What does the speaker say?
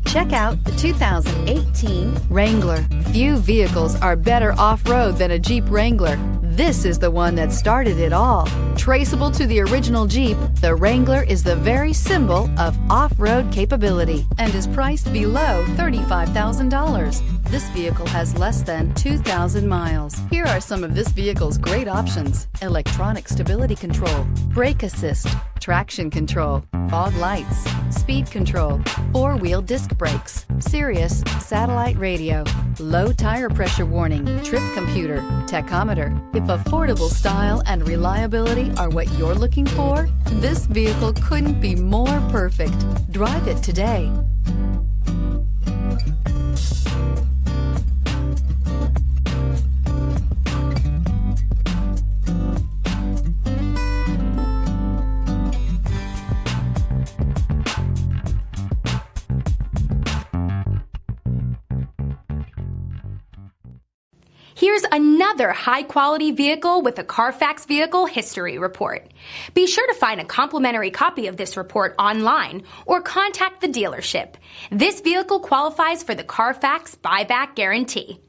Check out the 2018 Wrangler. Few vehicles are better off-road than a Jeep Wrangler. This is the one that started it all. Traceable to the original Jeep, the Wrangler is the very symbol of off-road capability and is priced below $35,000. This vehicle has less than 2,000 miles. Here are some of this vehicle's great options: electronic stability control, brake assist, traction control, fog lights, speed control, four-wheel disc brakes, Sirius satellite radio, low tire pressure warning, trip computer, tachometer. If affordable style and reliability are what you're looking for, this vehicle couldn't be more perfect. Drive it today. Here's another high-quality vehicle with a Carfax Vehicle History Report. Be sure to find a complimentary copy of this report online or contact the dealership. This vehicle qualifies for the Carfax Buyback Guarantee.